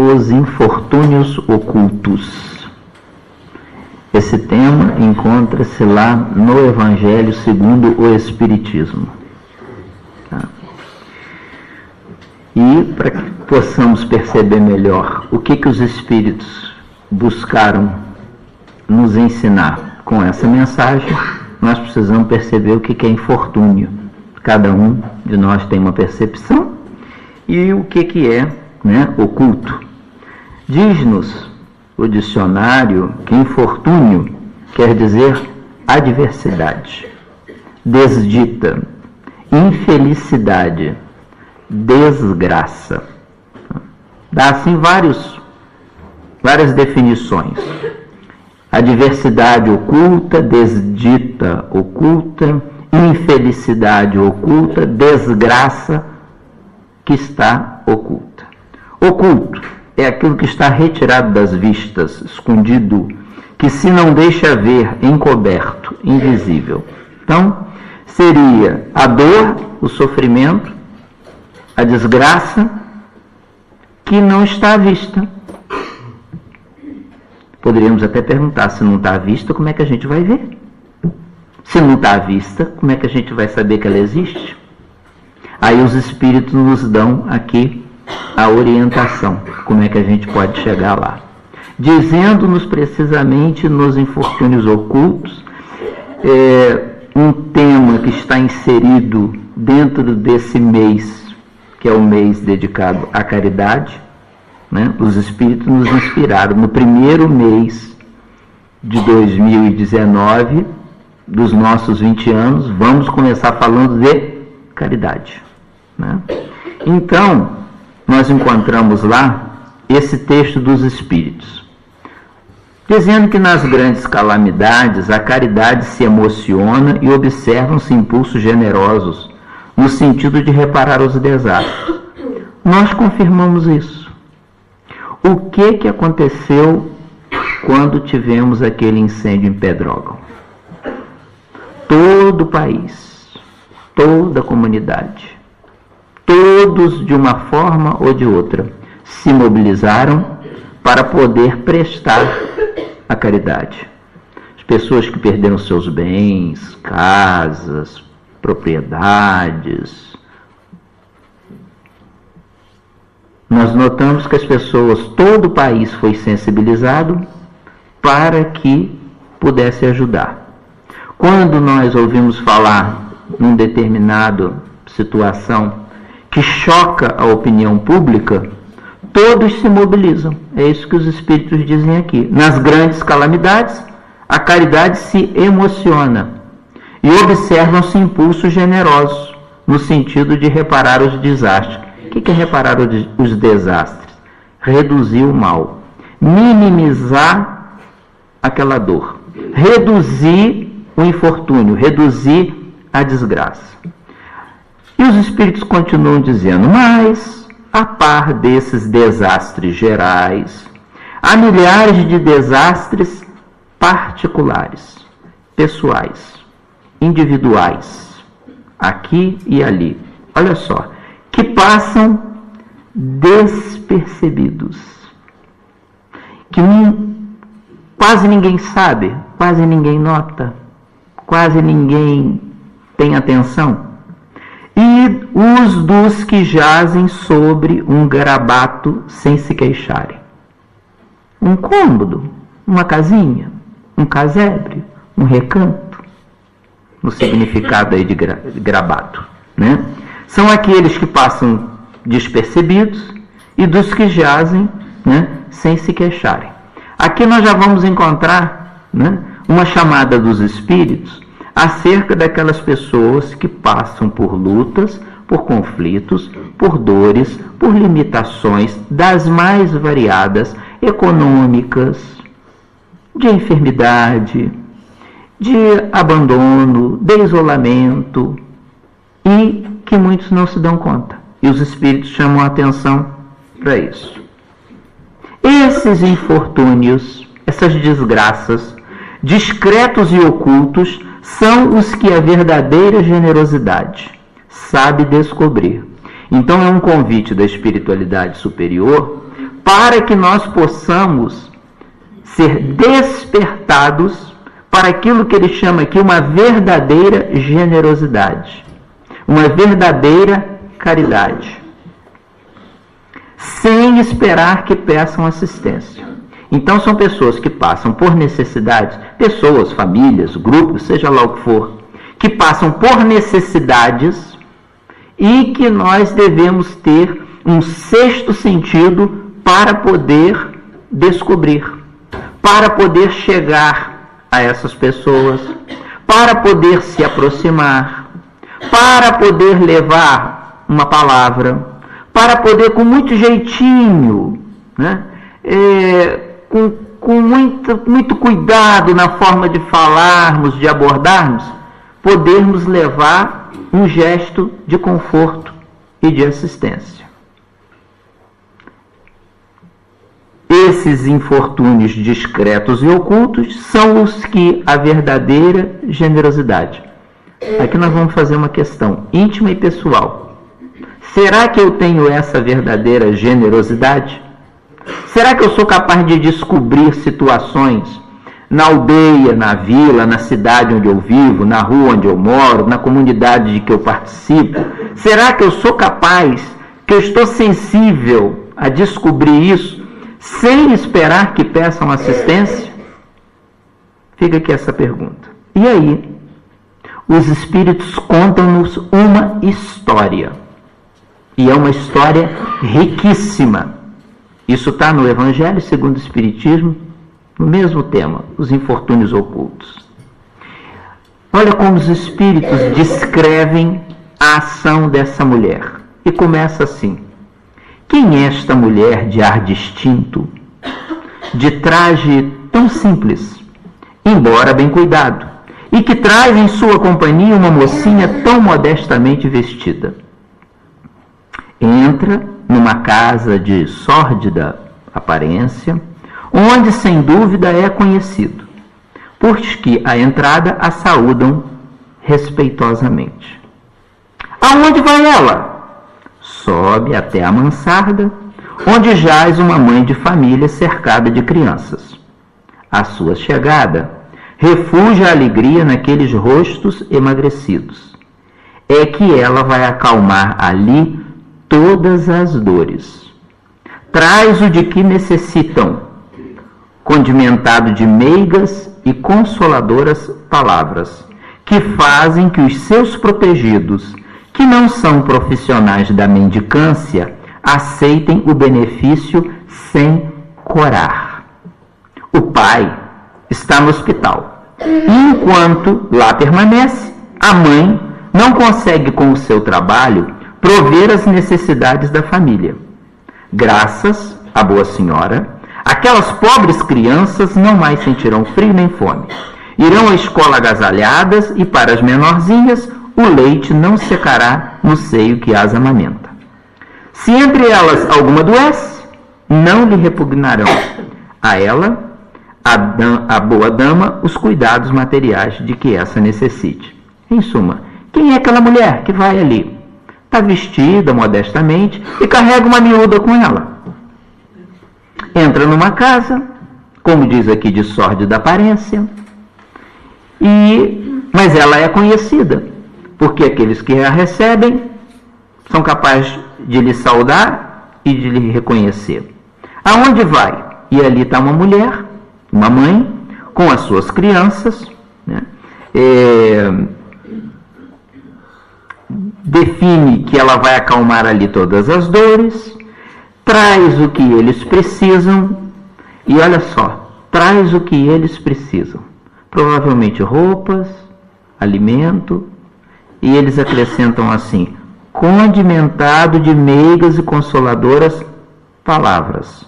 os infortúnios ocultos. Esse tema encontra-se lá no Evangelho segundo o Espiritismo. Tá? E para que possamos perceber melhor o que os Espíritos buscaram nos ensinar com essa mensagem, nós precisamos perceber o que é infortúnio. Cada um de nós tem uma percepção e o que é, oculto. Diz-nos o dicionário que infortúnio quer dizer adversidade, desdita, infelicidade, desgraça. Dá assim várias definições. Adversidade oculta, desdita oculta, infelicidade oculta, desgraça que está oculta. Oculto é aquilo que está retirado das vistas, escondido, que se não deixa ver, encoberto, invisível. Então, seria a dor, o sofrimento, a desgraça que não está à vista. Poderíamos até perguntar, se não está à vista, como é que a gente vai ver? Se não está à vista, como é que a gente vai saber que ela existe? Aí os Espíritos nos dão aqui a orientação, como é que a gente pode chegar lá. Dizendo-nos precisamente nos infortúnios ocultos, um tema que está inserido dentro desse mês, que é o mês dedicado à caridade, Os Espíritos nos inspiraram no primeiro mês de 2019, dos nossos 20 anos, vamos começar falando de caridade. Então, nós encontramos lá esse texto dos Espíritos, dizendo que nas grandes calamidades a caridade se emociona e observam-se impulsos generosos, no sentido de reparar os desastres. Nós confirmamos isso. O que aconteceu quando tivemos aquele incêndio em Pedrógão? Todo o país, toda a comunidade, todos de uma forma ou de outra se mobilizaram para poder prestar a caridade. As pessoas que perderam seus bens, casas, propriedades. Nós notamos que as pessoas, todo o país foi sensibilizado para que pudesse ajudar. Quando nós ouvimos falar num determinada situação que choca a opinião pública, todos se mobilizam. É isso que os Espíritos dizem aqui. Nas grandes calamidades, a caridade se emociona e observam-se impulsos generosos, no sentido de reparar os desastres. O que é reparar os desastres? Reduzir o mal, minimizar aquela dor, reduzir o infortúnio, reduzir a desgraça. E os Espíritos continuam dizendo, mas, a par desses desastres gerais, há milhares de desastres particulares, pessoais, individuais, aqui e ali. Olha só, que passam despercebidos, que quase ninguém sabe, quase ninguém nota, quase ninguém tem atenção. E os dos que jazem sobre um garabato sem se queixarem. Um cômodo, uma casinha, um casebre, um recanto, no significado aí de garabato, São aqueles que passam despercebidos e dos que jazem, sem se queixarem. Aqui nós já vamos encontrar, uma chamada dos Espíritos acerca daquelas pessoas que passam por lutas, por conflitos, por dores, por limitações das mais variadas, econômicas, de enfermidade, de abandono, de isolamento, e que muitos não se dão conta. E os Espíritos chamam a atenção para isso. Esses infortúnios, essas desgraças, discretos e ocultos, são os que a verdadeira generosidade sabe descobrir. Então é um convite da espiritualidade superior para que nós possamos ser despertados para aquilo que ele chama aqui uma verdadeira generosidade, uma verdadeira caridade, sem esperar que peçam assistência. Então são pessoas que passam por necessidades, pessoas, famílias, grupos, seja lá o que for, que passam por necessidades e que nós devemos ter um sexto sentido para poder descobrir, para poder chegar a essas pessoas, para poder se aproximar, para poder levar uma palavra, para poder com muito jeitinho, né? Com muito cuidado na forma de falarmos, de abordarmos, podermos levar um gesto de conforto e de assistência. Esses infortúnios discretos e ocultos são os que a verdadeira generosidade. Aqui nós vamos fazer uma questão íntima e pessoal. Será que eu tenho essa verdadeira generosidade? Será que eu sou capaz de descobrir situações na aldeia, na vila, na cidade onde eu vivo, na rua onde eu moro, na comunidade de que eu participo? Será que eu sou capaz, que eu estou sensível a descobrir isso sem esperar que peçam assistência? Fica aqui essa pergunta. E aí, os Espíritos contam-nos uma história. E é uma história riquíssima. Isso está no Evangelho segundo o Espiritismo, no mesmo tema, os infortúnios ocultos. Olha como os Espíritos descrevem a ação dessa mulher. E começa assim: quem é esta mulher de ar distinto, de traje tão simples, embora bem cuidado, e que traz em sua companhia uma mocinha tão modestamente vestida? Entra numa casa de sórdida aparência, onde sem dúvida é conhecido, porque à entrada a saúdam respeitosamente. Aonde vai ela? Sobe até a mansarda, onde jaz uma mãe de família cercada de crianças. À sua chegada, refugia a alegria naqueles rostos emagrecidos. É que ela vai acalmar ali todas as dores. Traz o de que necessitam, condimentado de meigas e consoladoras palavras, que fazem que os seus protegidos, que não são profissionais da mendicância, aceitem o benefício sem corar. O pai está no hospital. E enquanto lá permanece, a mãe não consegue com o seu trabalho prover as necessidades da família. Graças à Boa Senhora, aquelas pobres crianças não mais sentirão frio nem fome. Irão à escola agasalhadas e para as menorzinhas o leite não secará no seio que as amamenta. Se entre elas alguma adoece, não lhe repugnarão a ela, a boa dama, os cuidados materiais de que essa necessite. Em suma, quem é aquela mulher que vai ali? Está vestida modestamente e carrega uma miúda com ela. Entra numa casa, como diz aqui, de sórdida aparência, mas ela é conhecida, porque aqueles que a recebem são capazes de lhe saudar e de lhe reconhecer. Aonde vai? E ali está uma mulher, uma mãe, com as suas crianças, né? Define que ela vai acalmar ali todas as dores, traz o que eles precisam, e olha só, traz o que eles precisam. Provavelmente roupas, alimento, e eles acrescentam assim: condimentado de meigas e consoladoras palavras,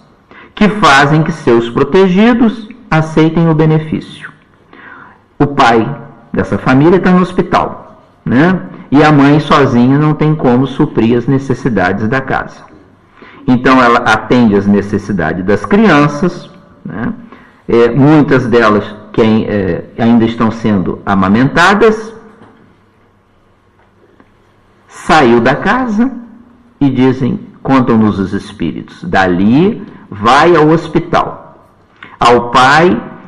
que fazem que seus protegidos aceitem o benefício. O pai dessa família está no hospital, né? E a mãe sozinha não tem como suprir as necessidades da casa. Então ela atende as necessidades das crianças, né? Muitas delas que ainda estão sendo amamentadas, saiu da casa e dizem: contam-nos os espíritos. Dali vai ao hospital.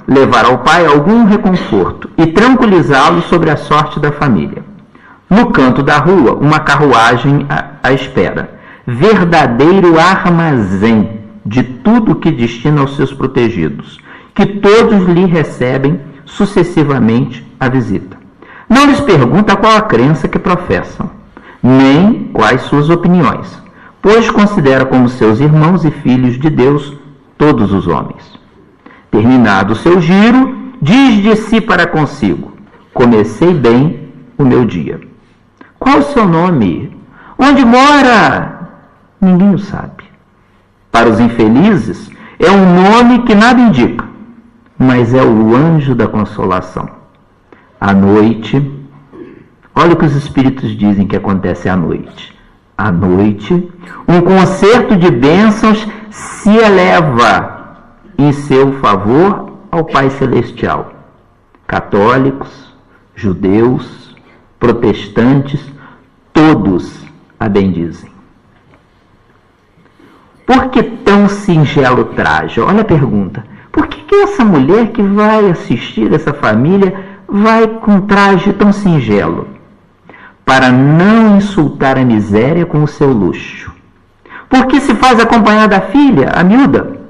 Levar ao pai algum reconforto e tranquilizá-lo sobre a sorte da família. No canto da rua, uma carruagem à espera. Verdadeiro armazém de tudo que destina aos seus protegidos, que todos lhe recebem sucessivamente a visita. Não lhes pergunta qual a crença que professam, nem quais suas opiniões, pois considera como seus irmãos e filhos de Deus todos os homens. Terminado o seu giro, diz de si para consigo: comecei bem o meu dia. Qual o seu nome? Onde mora? Ninguém o sabe. Para os infelizes, é um nome que nada indica, mas é o anjo da consolação. À noite, olha o que os espíritos dizem que acontece à noite. À noite, um concerto de bênçãos se eleva em seu favor ao Pai Celestial. Católicos, judeus, protestantes, todos a bendizem. Por que tão singelo traje? Olha a pergunta. Por que essa mulher que vai assistir essa família vai com traje tão singelo? Para não insultar a miséria com o seu luxo. Por que se faz acompanhar da filha, a miúda?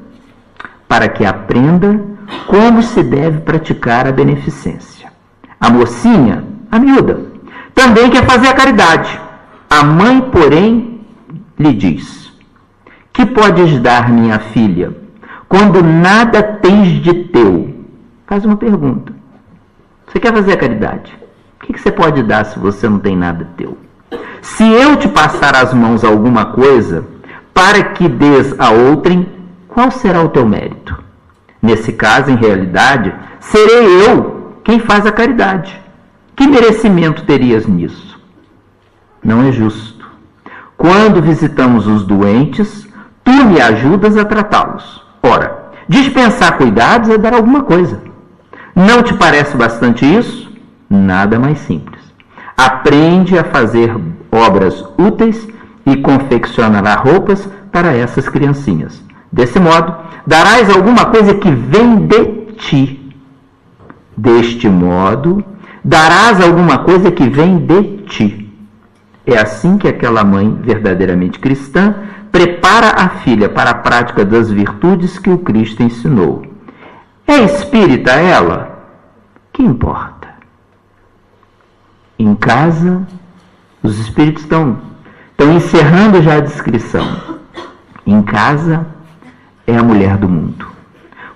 Para que aprenda como se deve praticar a beneficência. A mocinha, a miúda, também quer fazer a caridade. A mãe, porém, lhe diz: que podes dar, minha filha, quando nada tens de teu? Faz uma pergunta. Você quer fazer a caridade? O que você pode dar se você não tem nada teu? Se eu te passar às mãos alguma coisa, para que dês a outrem, qual será o teu mérito? Nesse caso, em realidade, serei eu quem faz a caridade. Que merecimento terias nisso? Não é justo. Quando visitamos os doentes, tu me ajudas a tratá-los. Ora, dispensar cuidados é dar alguma coisa. Não te parece bastante isso? Nada mais simples. Aprende a fazer obras úteis e confeccionará roupas para essas criancinhas. Desse modo, darás alguma coisa que vem de ti. Deste modo, darás alguma coisa que vem de ti. É assim que aquela mãe verdadeiramente cristã prepara a filha para a prática das virtudes que o Cristo ensinou. É espírita ela? Que importa? Em casa, os espíritos estão encerrando já a descrição. Em casa, é a mulher do mundo,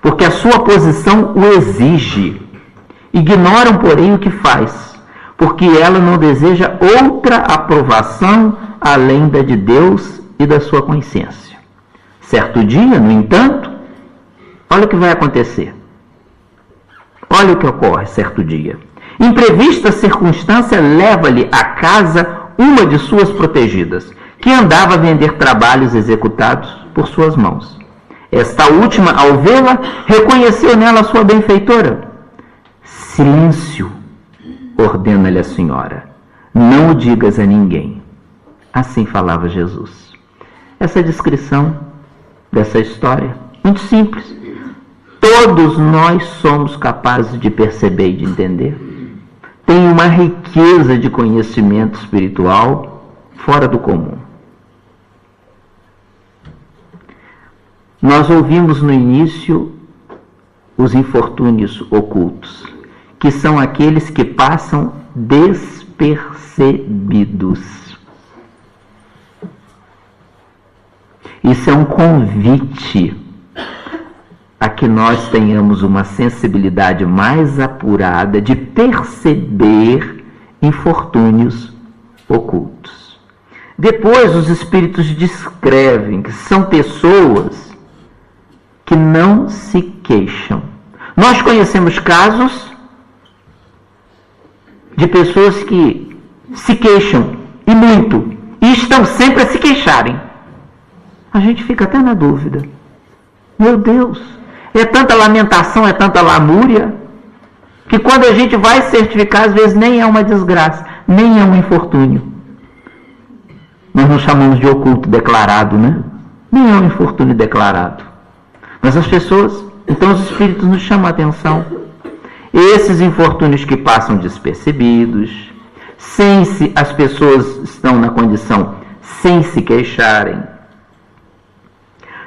porque a sua posição o exige. Ignoram, porém, o que faz, porque ela não deseja outra aprovação além da de Deus e da sua consciência. Certo dia, no entanto, olha o que vai acontecer. Olha o que ocorre certo dia. Imprevista circunstância leva-lhe à casa uma de suas protegidas, que andava a vender trabalhos executados por suas mãos. Esta última, ao vê-la, reconheceu nela sua benfeitora. Silêncio, ordena-lhe a senhora. Não o digas a ninguém. Assim falava Jesus. Essa descrição dessa história, muito simples. Todos nós somos capazes de perceber e de entender. Tem uma riqueza de conhecimento espiritual fora do comum. Nós ouvimos no início os infortúnios ocultos, que são aqueles que passam despercebidos. Isso é um convite a que nós tenhamos uma sensibilidade mais apurada de perceber infortúnios ocultos. Depois, os espíritos descrevem que são pessoas que não se queixam. Nós conhecemos casos de pessoas que se queixam, e muito, e estão sempre a se queixarem. A gente fica até na dúvida. Meu Deus, é tanta lamentação, é tanta lamúria, que quando a gente vai certificar, às vezes nem é uma desgraça, nem é um infortúnio. Nós não chamamos de oculto declarado, né? Nem é um infortúnio declarado. Mas as pessoas, então os espíritos nos chamam a atenção. Esses infortúnios que passam despercebidos, as pessoas estão na condição sem se queixarem,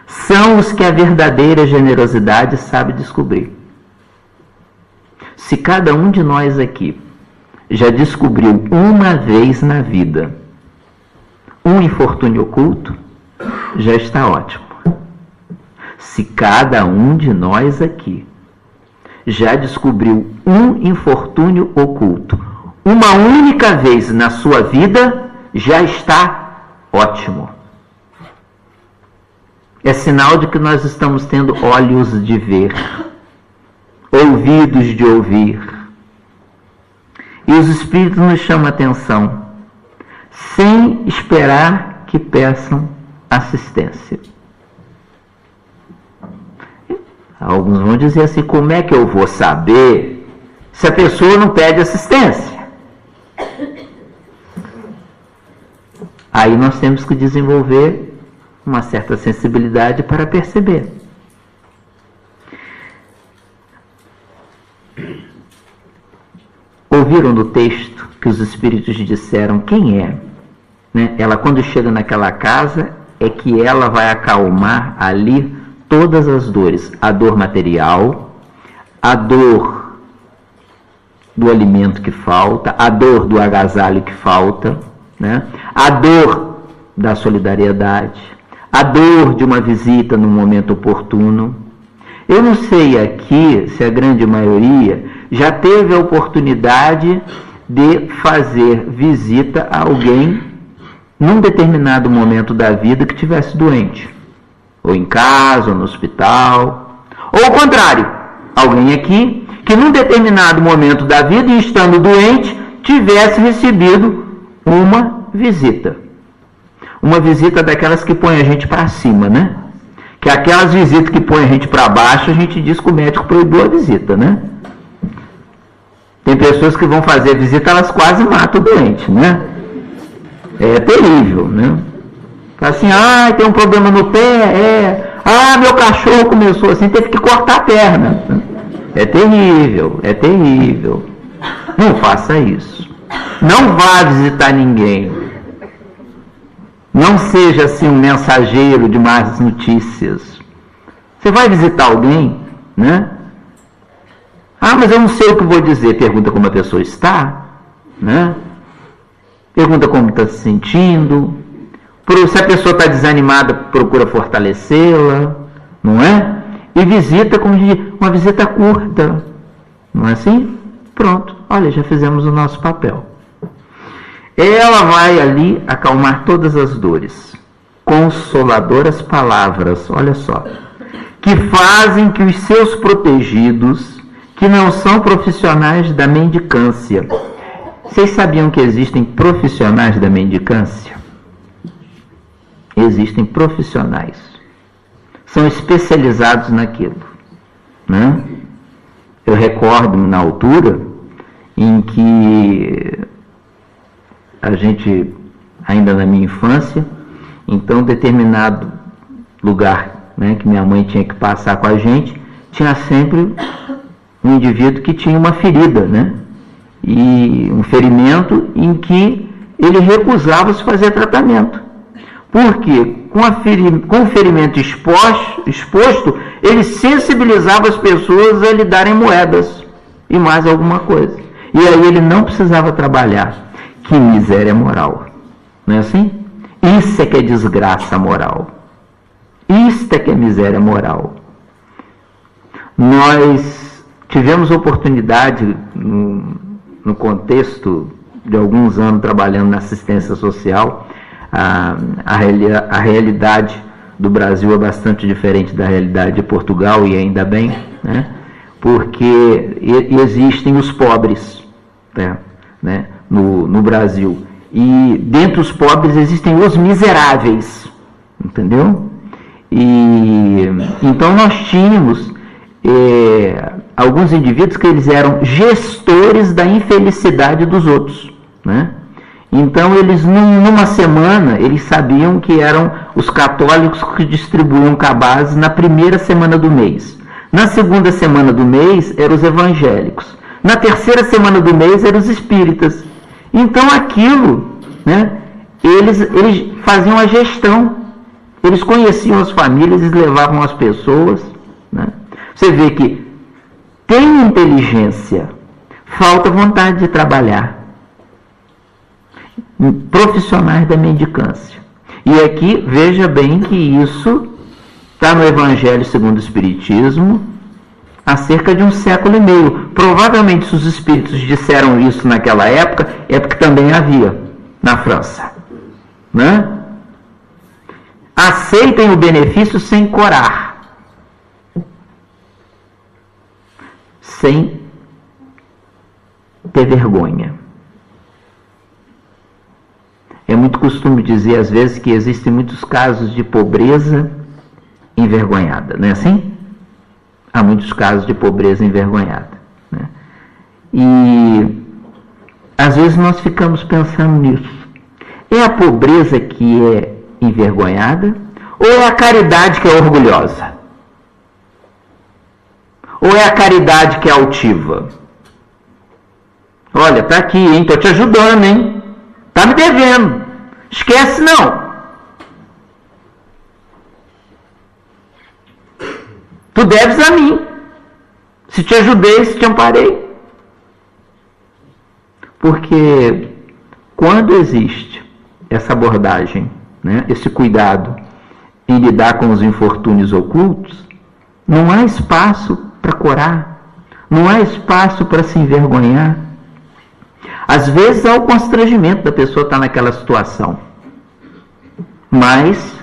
são os que a verdadeira generosidade sabe descobrir. Se cada um de nós aqui já descobriu uma vez na vida um infortúnio oculto, já está ótimo. Se cada um de nós aqui já descobriu um infortúnio oculto uma única vez na sua vida, já está ótimo. É sinal de que nós estamos tendo olhos de ver, ouvidos de ouvir. E os espíritos nos chamam a atenção, sem esperar que peçam assistência. Alguns vão dizer assim, como é que eu vou saber se a pessoa não pede assistência? Aí nós temos que desenvolver uma certa sensibilidade para perceber. Ouviram no texto que os espíritos disseram quem é? Né? Ela, quando chega naquela casa, é que ela vai acalmar ali todas as dores. A dor material, a dor do alimento que falta, a dor do agasalho que falta, né? A dor da solidariedade, a dor de uma visita no momento oportuno. Eu não sei aqui se a grande maioria já teve a oportunidade de fazer visita a alguém num determinado momento da vida que estivesse doente, ou em casa, ou no hospital, ou ao contrário, alguém aqui que num determinado momento da vida, e estando doente, tivesse recebido uma visita daquelas que põe a gente para cima, né? Que aquelas visitas que põe a gente para baixo, a gente diz que o médico proibiu a visita, né? Tem pessoas que vão fazer visita, elas quase matam o doente, né? É terrível, né? Fala assim, tem um problema no pé, meu cachorro começou assim, teve que cortar a perna. É terrível, é terrível. Não faça isso. Não vá visitar ninguém. Não seja assim um mensageiro de más notícias. Você vai visitar alguém, né? Mas eu não sei o que vou dizer. Pergunta como a pessoa está, né? Pergunta como está se sentindo. Se a pessoa está desanimada, procura fortalecê-la, não é? E visita como uma visita curta, não é assim? Pronto, olha, já fizemos o nosso papel. Ela vai ali acalmar todas as dores. Consoladoras palavras, olha só, que fazem que os seus protegidos, que não são profissionais da mendicância. Vocês sabiam que existem profissionais da mendicância? Existem profissionais. São especializados naquilo, né? Eu recordo na altura em que a gente, ainda na minha infância, então determinado lugar, né, que minha mãe tinha que passar com a gente, tinha sempre um indivíduo que tinha uma ferida, né? E um ferimento em que ele recusava se fazer tratamento. Porque com o ferimento exposto, ele sensibilizava as pessoas a lhe darem moedas e mais alguma coisa. E aí ele não precisava trabalhar. Que miséria moral. Não é assim? Isso é que é desgraça moral. Isto é que é miséria moral. Nós tivemos oportunidade, no contexto de alguns anos trabalhando na assistência social, a realidade do Brasil é bastante diferente da realidade de Portugal, e ainda bem, né? Porque existem os pobres, né? No Brasil. E dentre os pobres existem os miseráveis, entendeu? E então nós tínhamos alguns indivíduos que eles eram gestores da infelicidade dos outros, né? Então, eles, numa semana, eles sabiam que eram os católicos que distribuíam cabazes na primeira semana do mês. Na segunda semana do mês, eram os evangélicos. Na terceira semana do mês, eram os espíritas. Então, aquilo, né, eles faziam a gestão. Eles conheciam as famílias, eles levavam as pessoas. Né? Você vê que tem inteligência, falta vontade de trabalhar. Profissionais da mendicância. E aqui, veja bem que isso está no Evangelho segundo o Espiritismo há cerca de 1,5 séculos. Provavelmente, se os espíritos disseram isso naquela época, é porque também havia na França. Né? Aceitem o benefício sem corar. Sem ter vergonha. É muito costume dizer, às vezes, que existem muitos casos de pobreza envergonhada, não é assim? Há muitos casos de pobreza envergonhada. Né? E, às vezes, nós ficamos pensando nisso. É a pobreza que é envergonhada? Ou é a caridade que é orgulhosa? Ou é a caridade que é altiva? Olha, tá aqui, hein? Tô te ajudando, hein? Tá me devendo. Esquece não. Tu deves a mim. Se te ajudei, se te amparei. Porque quando existe essa abordagem, né, esse cuidado em lidar com os infortúnios ocultos, não há espaço para corar, não há espaço para se envergonhar. Às vezes há o constrangimento da pessoa estar naquela situação. Mas,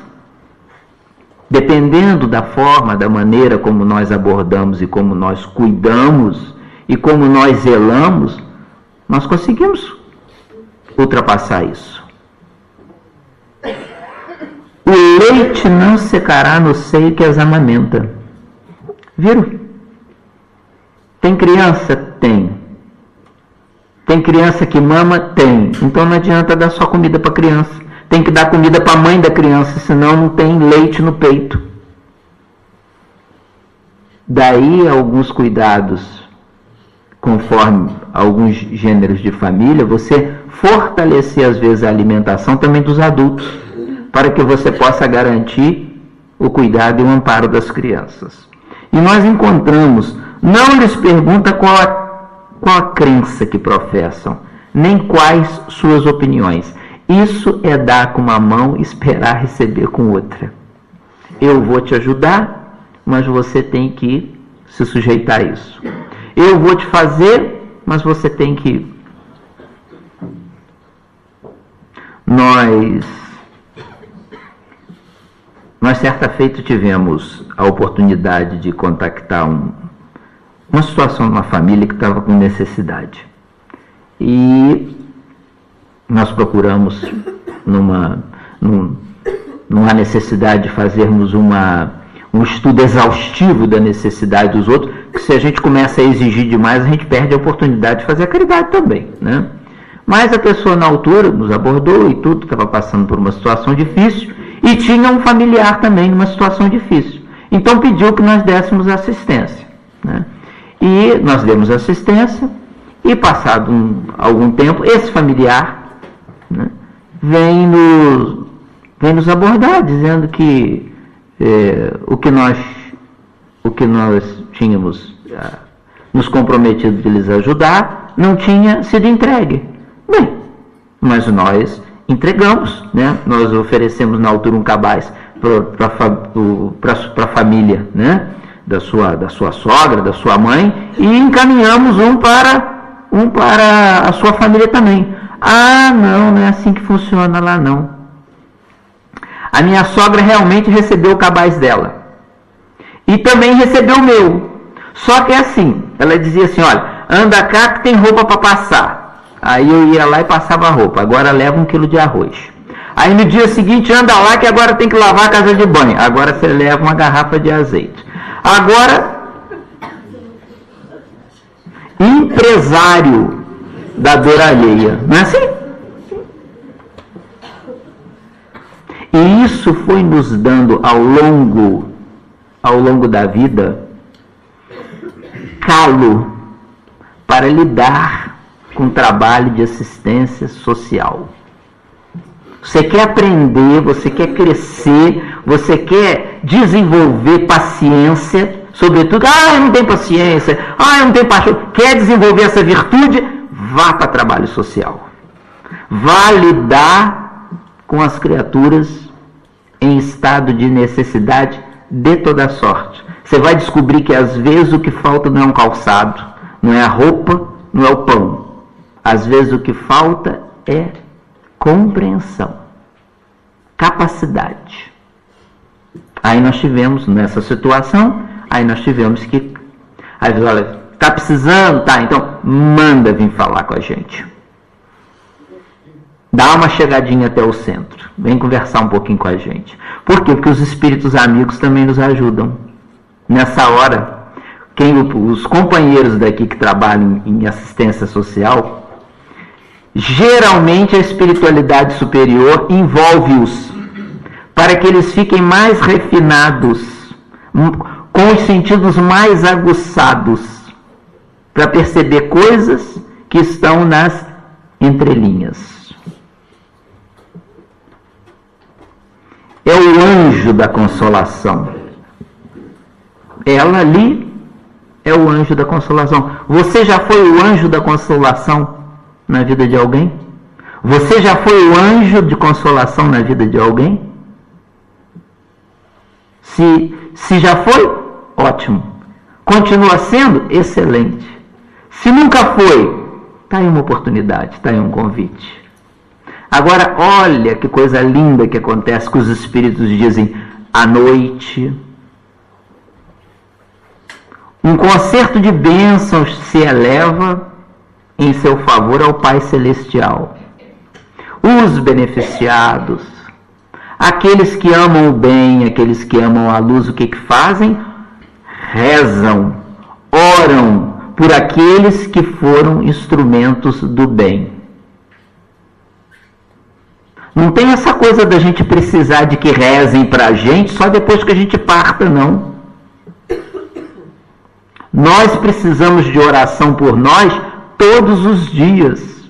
dependendo da forma, da maneira como nós abordamos e como nós cuidamos e como nós zelamos, nós conseguimos ultrapassar isso. O leite não secará no seio que as amamenta. Viram? Tem criança? Tem. Tem criança que mama? Tem. Então não adianta dar só comida para a criança. Tem que dar comida para a mãe da criança, senão não tem leite no peito. Daí alguns cuidados, conforme alguns gêneros de família, você fortalecer às vezes a alimentação também dos adultos, para que você possa garantir o cuidado e o amparo das crianças. E nós encontramos, não lhes pergunta qual a crença que professam, nem quais suas opiniões. Isso é dar com uma mão e esperar receber com outra. Eu vou te ajudar, mas você tem que se sujeitar a isso. Eu vou te fazer, mas você tem que... Nós certa feita tivemos a oportunidade de contactar uma situação numa família que estava com necessidade. E nós procuramos, numa necessidade de fazermos um estudo exaustivo da necessidade dos outros, que se a gente começa a exigir demais, a gente perde a oportunidade de fazer a caridade também, né? Mas a pessoa na altura nos abordou e tudo, estava passando por uma situação difícil e tinha um familiar também numa situação difícil. Então pediu que nós dessemos assistência, né? E nós demos assistência e passado algum tempo, esse familiar, né, vem nos abordar, dizendo que o que nós tínhamos nos comprometido de lhes ajudar não tinha sido entregue. Bem, mas nós entregamos, né? Nós oferecemos na altura um cabaz para a família, né? da sua sogra, da sua mãe, e encaminhamos um para a sua família também. Ah, não é assim que funciona lá não. A minha sogra realmente recebeu o cabaz dela. E também recebeu o meu. Só que é assim, ela dizia assim, olha, anda cá que tem roupa para passar. Aí eu ia lá e passava a roupa. Agora leva 1 quilo de arroz. Aí no dia seguinte, anda lá que agora tem que lavar a casa de banho. Agora você leva uma garrafa de azeite. Agora, empresário da dor alheia. Não é assim? E isso foi nos dando ao longo da vida calo para lidar com o trabalho de assistência social. Você quer aprender, você quer crescer, você quer desenvolver paciência, sobretudo, eu não tenho paciência, eu não tenho paixão. Quer desenvolver essa virtude? Vá para trabalho social. Vá lidar com as criaturas em estado de necessidade de toda sorte. Você vai descobrir que às vezes o que falta não é um calçado, não é a roupa, não é o pão. Às vezes o que falta é compreensão, capacidade. Aí nós tivemos, nessa situação, que... Aí, olha, está precisando? Tá, então manda vir falar com a gente. Dá uma chegadinha até o centro. Vem conversar um pouquinho com a gente. Por quê? Porque os espíritos amigos também nos ajudam. Nessa hora, os companheiros daqui que trabalham em assistência social, geralmente a espiritualidade superior envolve-os para que eles fiquem mais refinados, com os sentidos mais aguçados, para perceber coisas que estão nas entrelinhas. É o anjo da consolação. Ela ali é o anjo da consolação. Você já foi o anjo da consolação na vida de alguém? Você já foi o anjo de consolação na vida de alguém? Se já foi, ótimo. Continua sendo? Excelente. Se nunca foi, está aí uma oportunidade, está aí um convite. Agora, olha que coisa linda que acontece, que os espíritos dizem à noite. Um concerto de bênçãos se eleva em seu favor ao Pai Celestial. Os beneficiados, aqueles que amam o bem, aqueles que amam a luz, o que fazem? Rezam, oram por aqueles que foram instrumentos do bem. Não tem essa coisa da gente precisar de que rezem para a gente só depois que a gente parta, não. Nós precisamos de oração por nós todos os dias.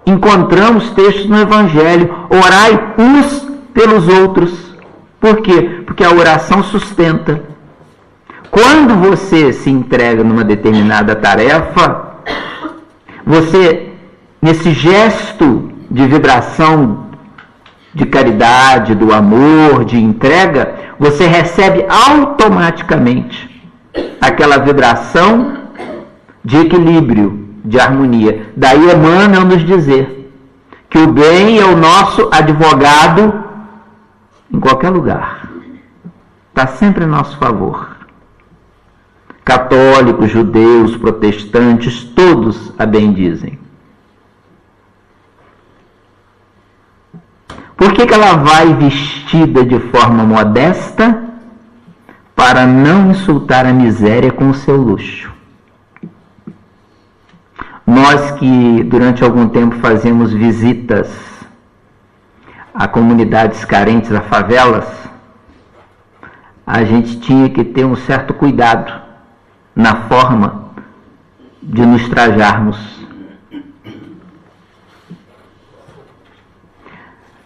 Encontramos textos no Evangelho. Orai uns pelos outros. Por quê? Porque a oração sustenta. Quando você se entrega numa determinada tarefa, você, nesse gesto de vibração, de caridade, do amor, de entrega, você recebe automaticamente aquela vibração de equilíbrio, de harmonia. Daí Emmanuel nos dizer que o bem é o nosso advogado em qualquer lugar. Está sempre a nosso favor. Católicos, judeus, protestantes, todos a bendizem. Por que ela vai vestida de forma modesta? Para não insultar a miséria com o seu luxo. Nós que durante algum tempo fazemos visitas a comunidades carentes, a favelas, a gente tinha que ter um certo cuidado na forma de nos trajarmos.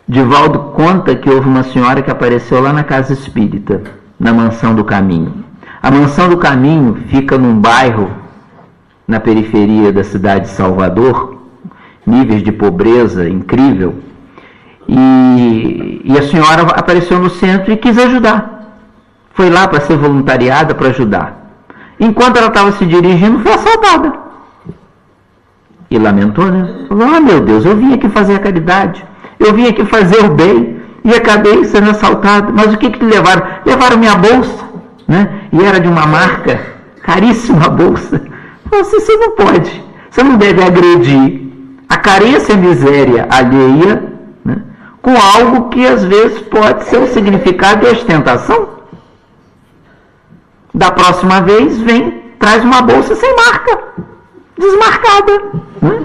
Divaldo conta que houve uma senhora que apareceu lá na Casa Espírita, na Mansão do Caminho. A Mansão do Caminho fica num bairro na periferia da cidade de Salvador, níveis de pobreza incrível, e a senhora apareceu no centro e quis ajudar. Foi lá para ser voluntariada, para ajudar. Enquanto ela estava se dirigindo, foi assaltada. E lamentou, né? Falou, meu Deus, eu vim aqui fazer a caridade, eu vim aqui fazer o bem, e acabei sendo assaltado. Mas o que levaram? Levaram minha bolsa, né? E era de uma marca, caríssima a bolsa. Você não pode, você não deve agredir a carência e a miséria alheia, né, com algo que às vezes pode ser um significado de ostentação. Da próxima vez, traz uma bolsa sem marca, desmarcada, né?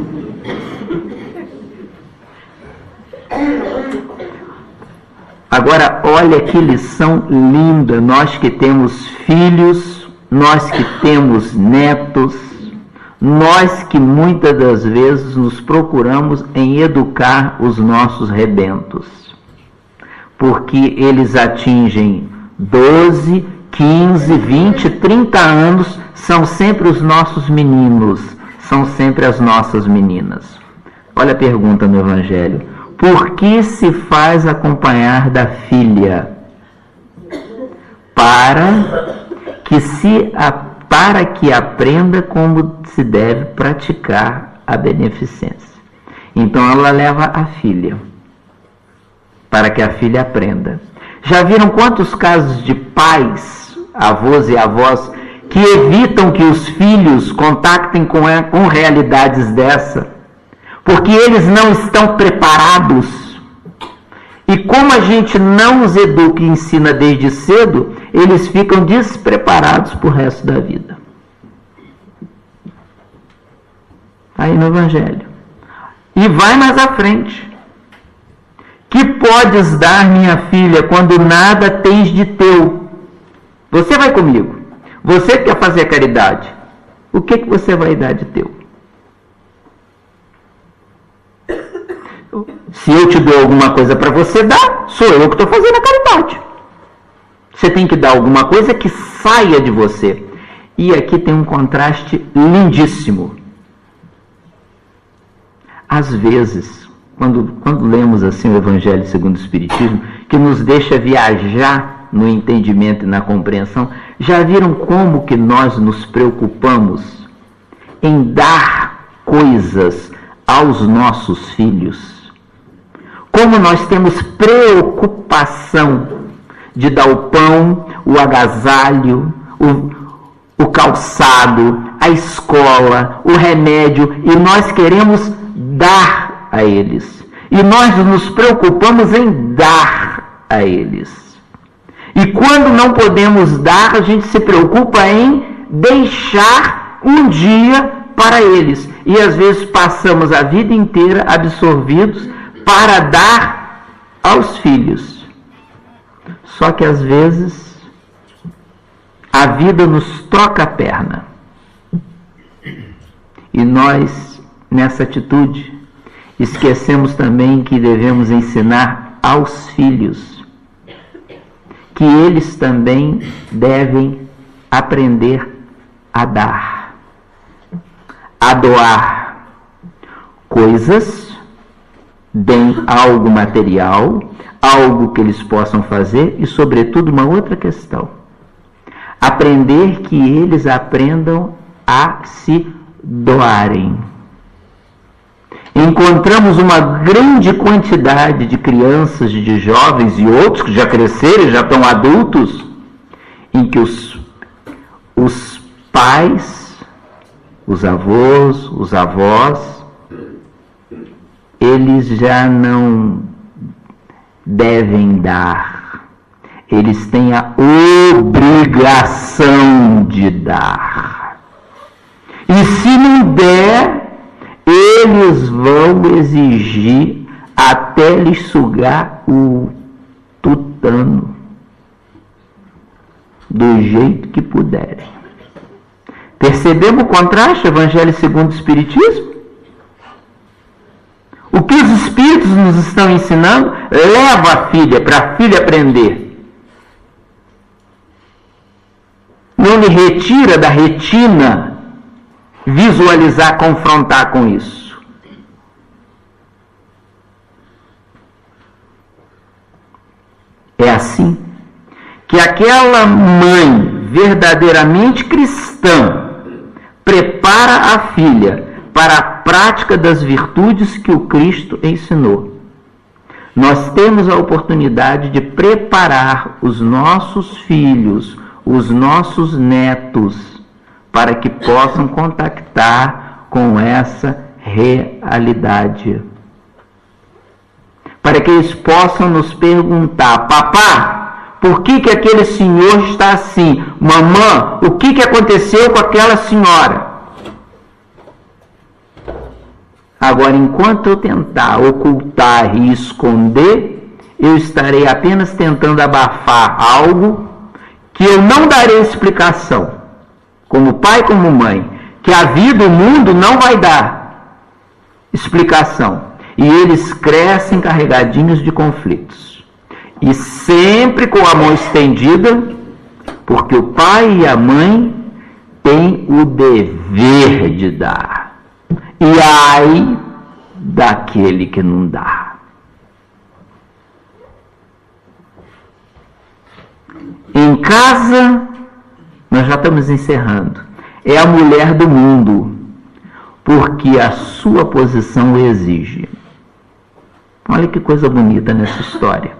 Agora, olha que lição linda, nós que temos filhos, nós que temos netos, nós que muitas das vezes nos procuramos em educar os nossos rebentos, porque eles atingem 12, 15, 20, 30 anos, são sempre os nossos meninos, são sempre as nossas meninas. Olha a pergunta no Evangelho: por que se faz acompanhar da filha? Para que aprenda como se deve praticar a beneficência. Então ela leva a filha, para que a filha aprenda. Já viram quantos casos de pais, avós e avós, que evitam que os filhos contactem com realidades dessa, porque eles não estão preparados? E como a gente não os educa e ensina desde cedo, eles ficam despreparados para o resto da vida. Aí no Evangelho. E vai mais à frente. Que podes dar, minha filha, quando nada tens de teu? Você vai comigo. Você quer fazer caridade. O que você vai dar de teu? Se eu te dou alguma coisa para você dar, sou eu que estou fazendo a caridade. Você tem que dar alguma coisa que saia de você. E aqui tem um contraste lindíssimo. Às vezes, quando lemos assim o Evangelho segundo o Espiritismo, que nos deixa viajar no entendimento e na compreensão, já viram como que nós nos preocupamos em dar coisas aos nossos filhos? Como nós temos preocupação de dar o pão, o agasalho, o calçado, a escola, o remédio, e nós queremos dar a eles. E nós nos preocupamos em dar a eles. E quando não podemos dar, a gente se preocupa em deixar um dia para eles. E às vezes passamos a vida inteira absorvidos para dar aos filhos. Só que às vezes a vida nos troca a perna. E nós, nessa atitude, esquecemos também que devemos ensinar aos filhos que eles também devem aprender a dar, a doar coisas, bem, algo material, algo que eles possam fazer e, sobretudo, uma outra questão: aprender que eles aprendam a se doarem. Encontramos uma grande quantidade de crianças, de jovens e outros que já cresceram e já estão adultos, em que os pais, os avós, eles já não devem dar. Eles têm a obrigação de dar. E se não der, eles vão exigir até lhes sugar o tutano do jeito que puderem. Percebemos o contraste, Evangelho segundo o Espiritismo? O que os Espíritos nos estão ensinando? Leva a filha, para a filha aprender. Não lhe retira da retina visualizar, confrontar com isso. É assim que aquela mãe verdadeiramente cristã prepara a filha para a prática das virtudes que o Cristo ensinou. Nós temos a oportunidade de preparar os nossos filhos, os nossos netos, para que possam contactar com essa realidade. Para que eles possam nos perguntar: papá, por que aquele senhor está assim? Mamã, o que aconteceu com aquela senhora? Agora, enquanto eu tentar ocultar e esconder, eu estarei apenas tentando abafar algo que eu não darei explicação, como pai, como mãe, que a vida, o mundo não vai dar explicação. E eles crescem carregadinhos de conflitos. E sempre com a mão estendida, porque o pai e a mãe têm o dever de dar. E ai daquele que não dá. Em casa, nós já estamos encerrando, é a mulher do mundo, porque a sua posição o exige. Olha que coisa bonita nessa história.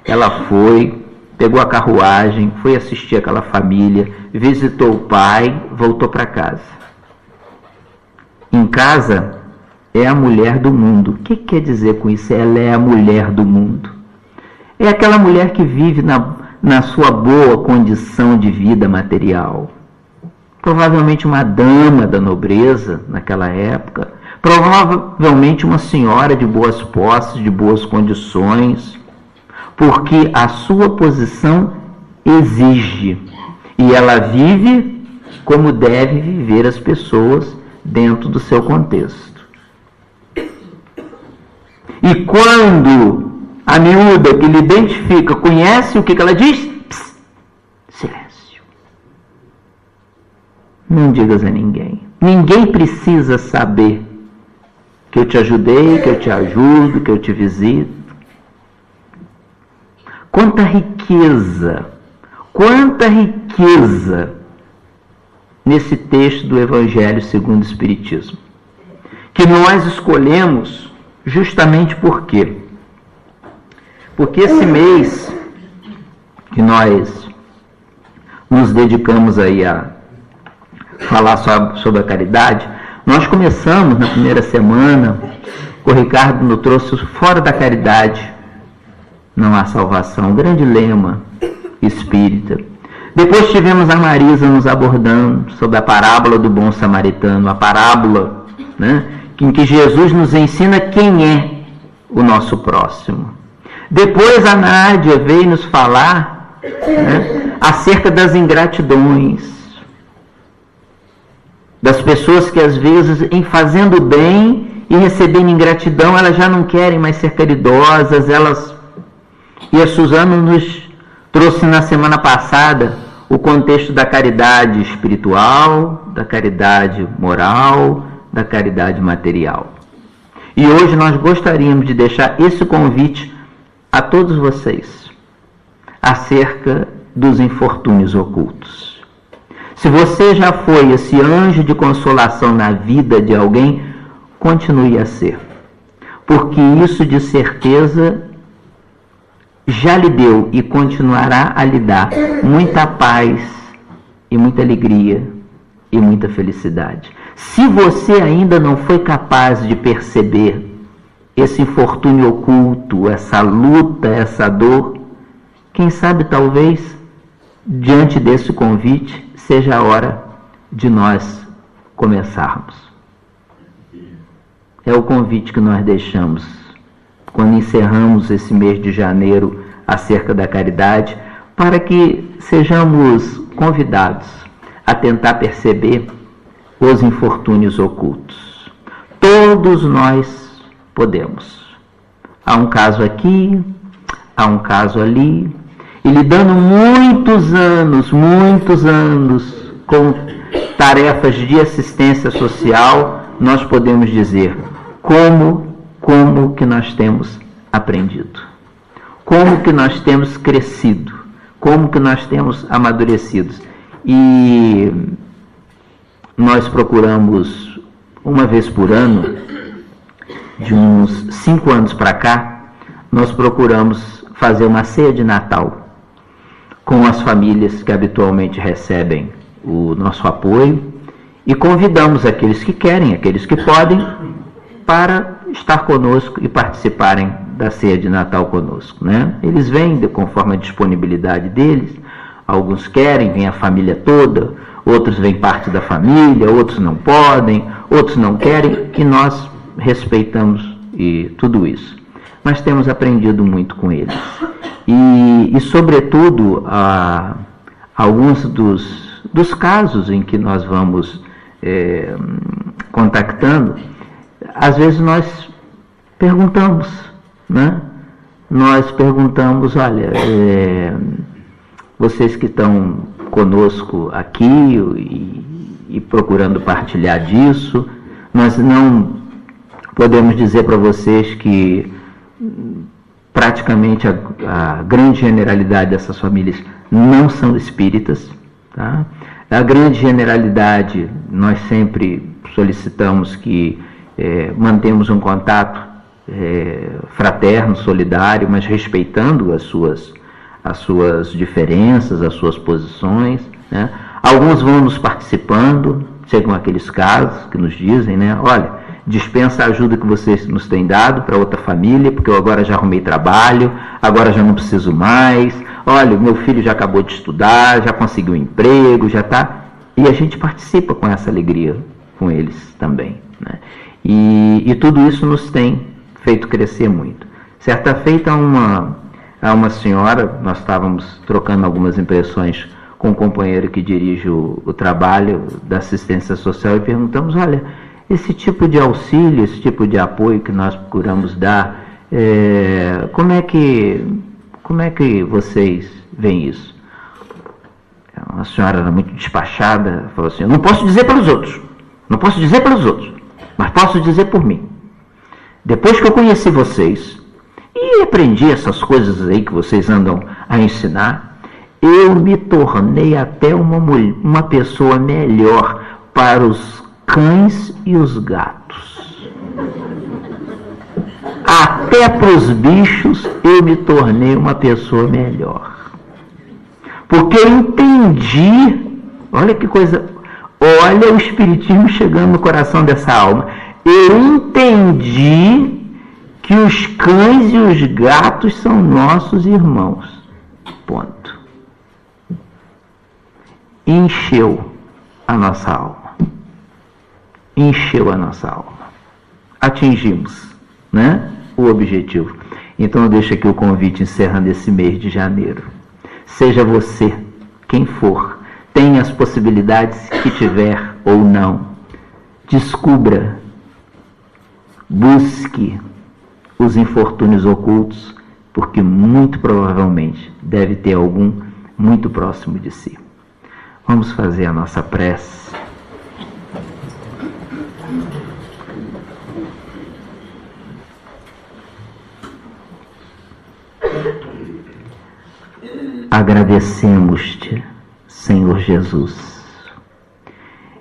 Ela foi, pegou a carruagem, foi assistir aquela família, visitou o pai, voltou para casa. Em casa, é a mulher do mundo. O que quer dizer com isso? Ela é a mulher do mundo. É aquela mulher que vive na sua boa condição de vida material. Provavelmente uma dama da nobreza naquela época, provavelmente uma senhora de boas posses, de boas condições, porque a sua posição exige, e ela vive como deve viver as pessoas dentro do seu contexto. E quando a miúda que lhe identifica conhece o que ela diz? Psst, silêncio. Não digas a ninguém. Ninguém precisa saber que eu te ajudei, que eu te ajudo, que eu te visito. Quanta riqueza nesse texto do Evangelho segundo o Espiritismo, que nós escolhemos justamente por quê? Porque esse mês que nós nos dedicamos aí a falar sobre a caridade, nós começamos na primeira semana, o Ricardo nos trouxe fora da caridade não há salvação, grande lema espírita. Depois tivemos a Marisa nos abordando sobre a parábola do bom samaritano, a parábola, né, em que Jesus nos ensina quem é o nosso próximo. Depois a Nádia veio nos falar, né, acerca das ingratidões, das pessoas que às vezes, em fazendo bem e recebendo ingratidão, elas já não querem mais ser caridosas, E a Suzana nos trouxe na semana passada o contexto da caridade espiritual, da caridade moral, da caridade material. E hoje nós gostaríamos de deixar esse convite a todos vocês acerca dos infortúnios ocultos. Se você já foi esse anjo de consolação na vida de alguém, continue a ser, porque isso de certeza já lhe deu e continuará a lhe dar muita paz e muita alegria e muita felicidade. Se você ainda não foi capaz de perceber esse infortúnio oculto, essa luta, essa dor, quem sabe talvez, diante desse convite, seja a hora de nós começarmos. É o convite que nós deixamos quando encerramos esse mês de janeiro acerca da caridade, para que sejamos convidados a tentar perceber os infortúnios ocultos. Todos nós podemos. Há um caso aqui, há um caso ali, e lidando muitos anos com tarefas de assistência social, nós podemos dizer como que nós temos aprendido, como que nós temos crescido, como que nós temos amadurecido. E nós procuramos, uma vez por ano, de uns 5 anos para cá, nós procuramos fazer uma ceia de Natal com as famílias que habitualmente recebem o nosso apoio e convidamos aqueles que querem, aqueles que podem, para estar conosco e participarem da ceia de Natal conosco, né? Eles vêm conforme a disponibilidade deles, alguns querem, vem a família toda, outros vêm parte da família, outros não podem, outros não querem, e nós respeitamos tudo isso. mas temos aprendido muito com eles. E sobretudo, alguns dos casos em que nós vamos contactando, às vezes nós perguntamos, né? Nós perguntamos, olha, vocês que estão conosco aqui e procurando partilhar disso, nós não podemos dizer para vocês que praticamente a grande generalidade dessas famílias não são espíritas, tá? A grande generalidade, nós sempre solicitamos que mantemos um contato fraterno, solidário, mas respeitando as suas diferenças, as suas posições, né? Alguns vão nos participando, chegam aqueles casos que nos dizem, né? Olha, dispensa a ajuda que vocês nos têm dado para outra família, porque eu agora já arrumei trabalho, agora já não preciso mais. Olha, o meu filho já acabou de estudar, já conseguiu um emprego, já está... E a gente participa com essa alegria com eles também, né? E tudo isso nos tem feito crescer muito. Certa feita, uma senhora, nós estávamos trocando algumas impressões com um companheiro que dirige o trabalho da assistência social e perguntamos, olha, esse tipo de auxílio, esse tipo de apoio que nós procuramos dar, como é que vocês veem isso? Uma senhora era muito despachada, falou assim, eu não posso dizer pelos outros, mas posso dizer por mim. Depois que eu conheci vocês e aprendi essas coisas aí que vocês andam a ensinar, eu me tornei até uma pessoa melhor para os cães e os gatos. Até para os bichos eu me tornei uma pessoa melhor. Porque eu entendi, olha que coisa, olha o espiritismo chegando no coração dessa alma. Eu entendi que os cães e os gatos são nossos irmãos. Ponto. Encheu a nossa alma. Encheu a nossa alma. Atingimos, né, o objetivo. Então eu deixo aqui o convite encerrando esse mês de janeiro. Seja você, quem for, tenha as possibilidades que tiver ou não. Descubra, busque os infortúnios ocultos, porque muito provavelmente deve ter algum muito próximo de si. Vamos fazer a nossa prece. Agradecemos-te, Senhor Jesus,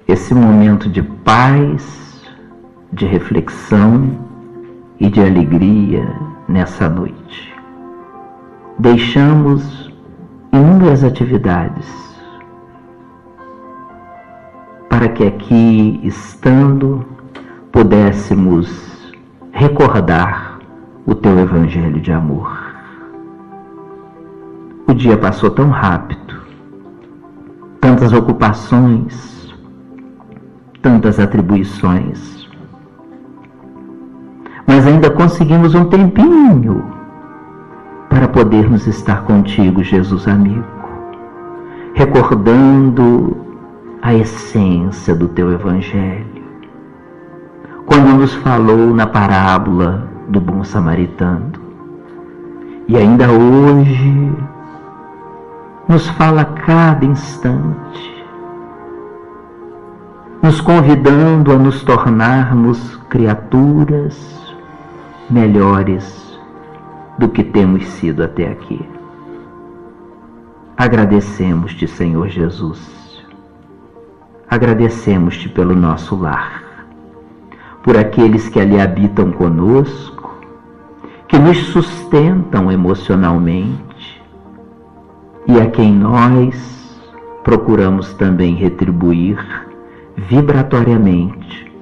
esse momento de paz, de reflexão e de alegria nessa noite. Deixamos inúmeras atividades para que aqui, estando, pudéssemos recordar o teu evangelho de amor. O dia passou tão rápido, tantas ocupações, tantas atribuições, mas ainda conseguimos um tempinho para podermos estar contigo, Jesus amigo, recordando a essência do teu evangelho, quando nos falou na parábola do bom samaritano, e ainda hoje nos fala a cada instante, nos convidando a nos tornarmos criaturas melhores do que temos sido até aqui. Agradecemos-te, Senhor Jesus. Agradecemos-te pelo nosso lar, por aqueles que ali habitam conosco, que nos sustentam emocionalmente, e a quem nós procuramos também retribuir vibratoriamente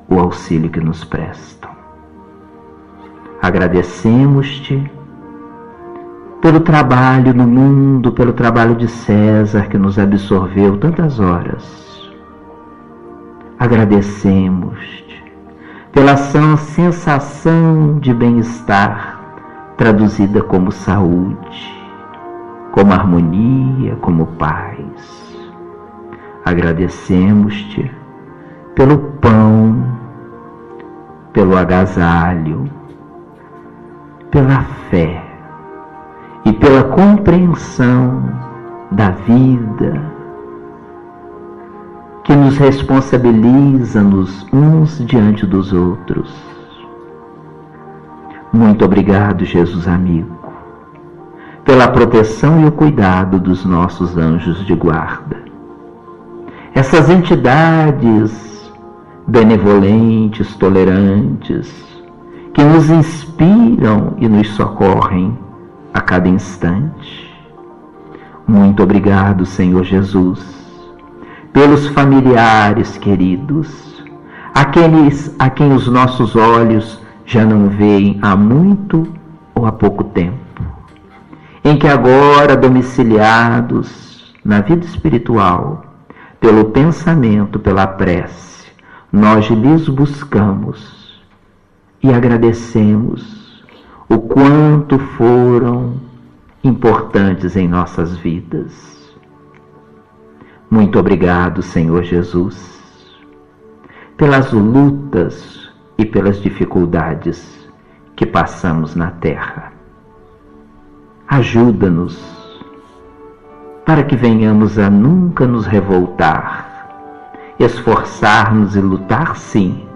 o auxílio que nos prestam. Agradecemos-te pelo trabalho no mundo, pelo trabalho de César que nos absorveu tantas horas. Agradecemos-te pela sensação de bem-estar traduzida como saúde, como harmonia, como paz. Agradecemos-te pelo pão, pelo agasalho, pela fé e pela compreensão da vida, que nos responsabiliza-nos uns diante dos outros. Muito obrigado, Jesus amigo, pela proteção e o cuidado dos nossos anjos de guarda. Essas entidades benevolentes, tolerantes, que nos inspiram e nos socorrem a cada instante. Muito obrigado, Senhor Jesus, pelos familiares queridos, aqueles a quem os nossos olhos já não veem há muito ou há pouco tempo, em que agora, domiciliados na vida espiritual, pelo pensamento, pela prece, nós lhes buscamos e agradecemos o quanto foram importantes em nossas vidas. Muito obrigado, Senhor Jesus, pelas lutas e pelas dificuldades que passamos na terra. Ajuda-nos para que venhamos a nunca nos revoltar, esforçar-nos e lutar sim,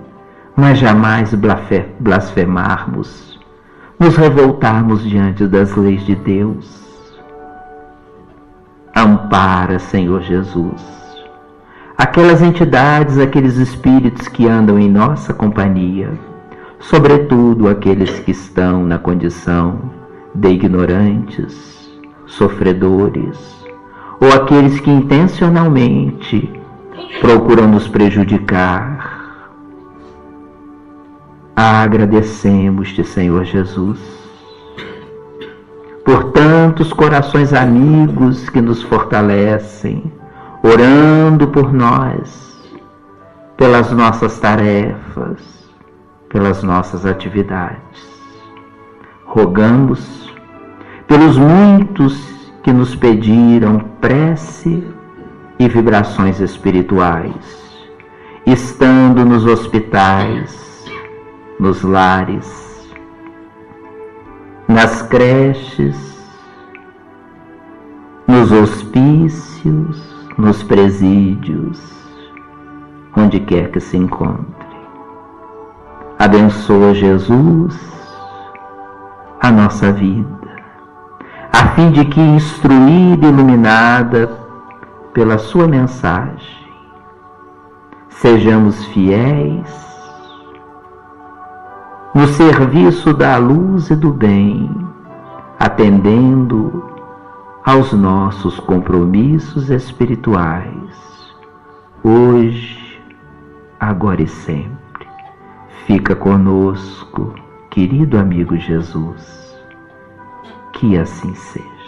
mas jamais blasfemarmos, nos revoltarmos diante das leis de Deus. Ampara, Senhor Jesus, aquelas entidades, aqueles espíritos que andam em nossa companhia, sobretudo aqueles que estão na condição de ignorantes, sofredores, ou aqueles que intencionalmente procuram nos prejudicar. Agradecemos-te, Senhor Jesus, por tantos corações amigos que nos fortalecem, orando por nós, pelas nossas tarefas, pelas nossas atividades. Rogamos pelos muitos que nos pediram prece e vibrações espirituais, estando nos hospitais, nos lares, nas creches, nos hospícios, nos presídios, onde quer que se encontre. Abençoa, Jesus, a nossa vida, a fim de que, instruída e iluminada pela sua mensagem, sejamos fiéis no serviço da luz e do bem, atendendo aos nossos compromissos espirituais, hoje, agora e sempre. Fica conosco, querido amigo Jesus, que assim seja.